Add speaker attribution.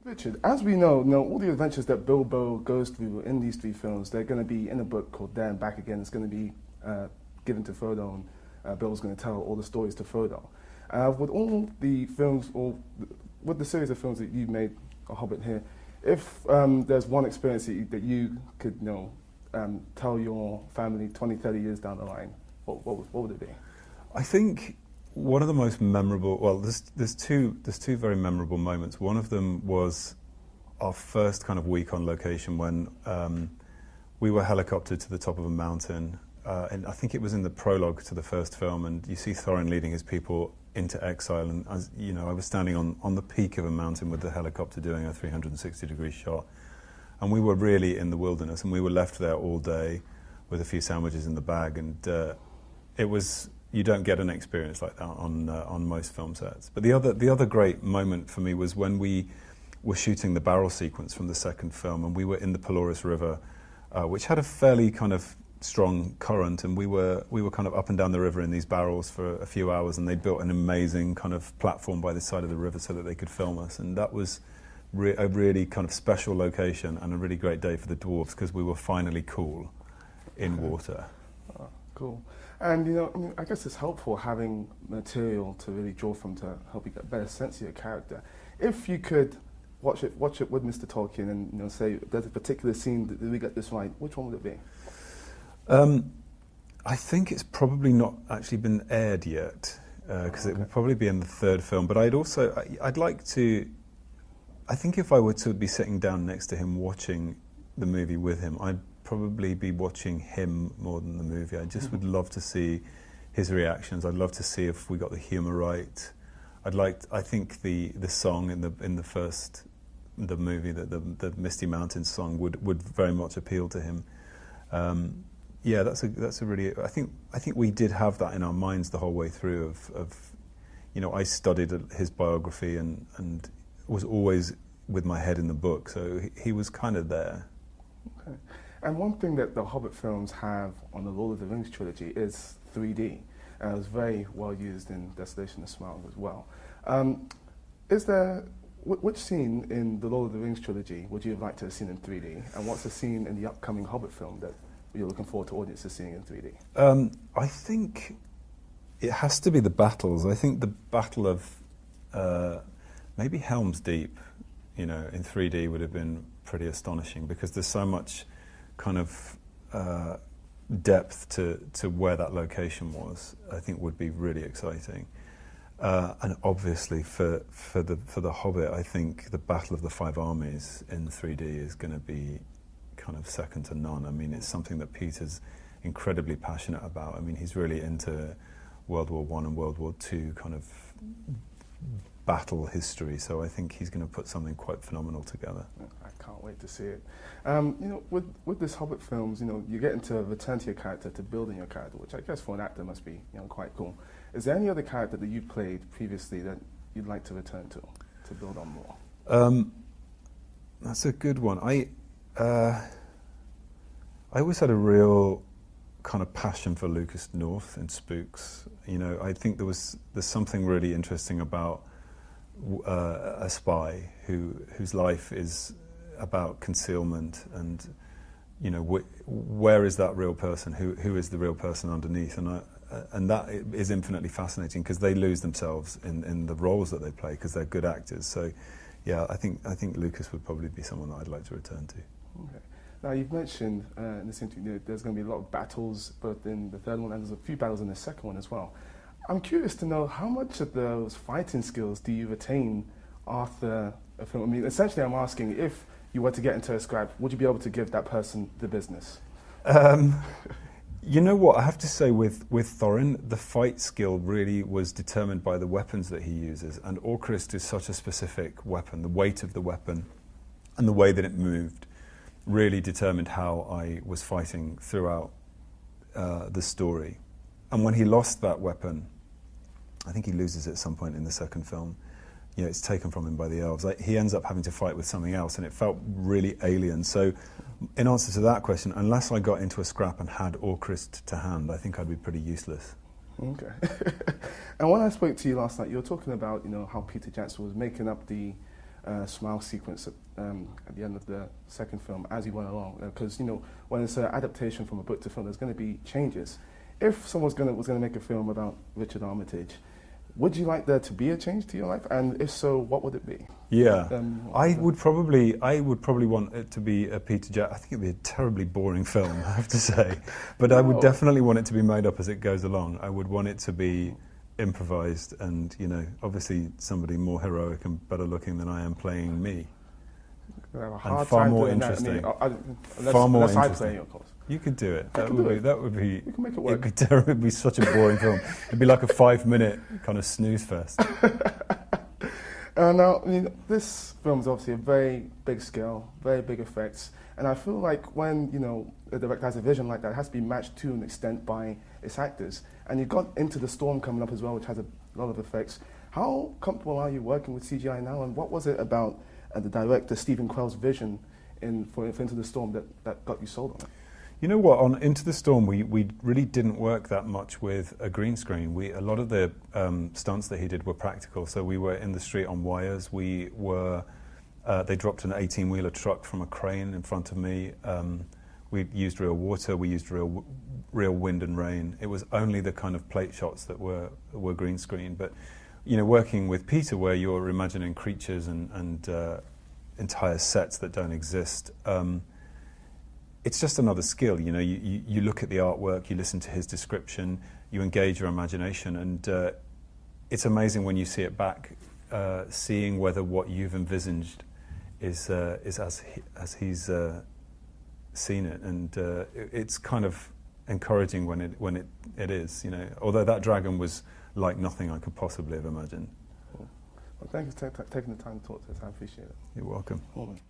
Speaker 1: Richard, as we know, all the adventures that Bilbo goes through in these three films, they're going to be in a book called There and Back Again. It's going to be given to Frodo, and Bilbo's going to tell all the stories to Frodo. With all the films, or with the series of films that you've made, A Hobbit here, if there's one experience that you could tell your family 20, 30 years down the line, what would it be?
Speaker 2: I think one of the most memorable, well, there's two very memorable moments. One of them was our first kind of week on location when we were helicoptered to the top of a mountain, and I think it was in the prologue to the first film, and you see Thorin leading his people into exile, and as you know, I was standing on the peak of a mountain with the helicopter doing a 360-degree shot, and we were really in the wilderness, and we were left there all day with a few sandwiches in the bag, and it was. You don't get an experience like that on most film sets. But the other great moment for me was when we were shooting the barrel sequence from the second film, and we were in the Pelorus River, which had a fairly kind of strong current, and we were kind of up and down the river in these barrels for a few hours, and they built an amazing kind of platform by the side of the river so that they could film us, and that was a really kind of special location and a really great day for the dwarves because we were finally cool in water.
Speaker 1: Oh, cool. And I guess it's helpful having material to really draw from to help you get a better sense of your character. If you could watch it with Mr. Tolkien and say there's a particular scene that we get this right, which one would it be?
Speaker 2: I think it's probably not actually been aired yet because it will probably be in the third film. But I'd like to. I think if I were to be sitting down next to him watching the movie with him, I'd probably be watching him more than the movie. I just would love to see his reactions. I'd love to see if we got the humour right. I think the song in the movie, the Misty Mountains song would very much appeal to him. Yeah, that's a really. I think we did have that in our minds the whole way through. I studied his biography and was always with my head in the book, so he was kind of there.
Speaker 1: Okay. And one thing that the Hobbit films have on the Lord of the Rings trilogy is 3D. And it was very well used in Desolation of Smaug as well. Which scene in the Lord of the Rings trilogy would you have liked to have seen in 3D? And what's the scene in the upcoming Hobbit film that you're looking forward to audiences seeing in 3D?
Speaker 2: I think it has to be the battles. I think the battle of maybe Helm's Deep, in 3D would have been pretty astonishing because there's so much kind of depth to where that location was. I think would be really exciting, and obviously for the Hobbit, I think the Battle of the Five Armies in 3D is going to be kind of second to none. I mean, it's something that Peter's incredibly passionate about. I mean, he's really into World War I and World War II kind of battle history, so I think he's going to put something quite phenomenal together.
Speaker 1: I can't wait to see it. With this Hobbit films, you get into return to your character, to building your character, which I guess for an actor must be quite cool. Is there any other character that you've played previously that you'd like to return to build on more?
Speaker 2: That's a good one. I always had a real kind of passion for Lucas North in Spooks. I think there's something really interesting about a spy whose life is about concealment, and where is that real person? Who is the real person underneath? And that is infinitely fascinating because they lose themselves in the roles that they play because they're good actors. So, yeah, I think Lucas would probably be someone that I'd like to return to.
Speaker 1: Okay. Now, you've mentioned in this interview there's going to be a lot of battles both in the third one and there's a few battles in the second one as well. I'm curious to know how much of those fighting skills do you retain after a film? I mean, essentially I'm asking, if you were to get into a scrap, would you be able to give that person the business?
Speaker 2: You know what, I have to say with Thorin, the fight skill really was determined by the weapons that he uses, and Orcrist is such a specific weapon. The weight of the weapon and the way that it moved really determined how I was fighting throughout the story. And when he lost that weapon, I think he loses it at some point in the second film, it's taken from him by the elves. He ends up having to fight with something else, and it felt really alien. So in answer to that question, unless I got into a scrap and had Orcrist to hand, I think I'd be pretty useless.
Speaker 1: Okay. And when I spoke to you last night, you were talking about how Peter Jackson was making up the smile sequence at the end of the second film as he went along. Because, you know, when it's an adaptation from a book to film, there's going to be changes. If someone was going to make a film about Richard Armitage, would you like there to be a change to your life? And if so, what would it be?
Speaker 2: Yeah, I would probably want it to be a Peter Jackson. I think it'd be a terribly boring film, I have to say. But I would definitely want it to be made up as it goes along. I would want it to be improvised and, you know, obviously somebody more heroic and better looking than I am playing me.
Speaker 1: And
Speaker 2: far more interesting. Far more interesting.
Speaker 1: I play you, of course.
Speaker 2: You could do it. That would be.
Speaker 1: You can make it work.
Speaker 2: It would be such a boring film. It'd be like a 5-minute kind of snooze fest.
Speaker 1: Now, I mean, this film is obviously a very big scale, very big effects, and I feel like when, you know, a director has a vision like that, it has to be matched to an extent by its actors. And you've got Into the Storm coming up as well, which has a lot of effects. How comfortable are you working with CGI now, and what was it about the director Stephen Quell's vision for Into the Storm that got you sold on it?
Speaker 2: You know what, on Into the Storm, we really didn't work that much with a green screen. A lot of the stunts that he did were practical, so we were in the street on wires. They dropped an 18-wheeler truck from a crane in front of me. We used real water, we used real wind and rain. It was only the kind of plate shots that were green screen. But, you know, working with Peter, where you're imagining creatures and entire sets that don't exist, it's just another skill. You know, you look at the artwork, you listen to his description, you engage your imagination, and it's amazing when you see it back, seeing whether what you've envisaged is as he's seen it, and it's kind of encouraging when it is. You know, although that dragon was like nothing I could possibly have imagined.
Speaker 1: Cool. Well, thank you for taking the time to talk to us. I appreciate it.
Speaker 2: You're welcome.
Speaker 1: Cool, man.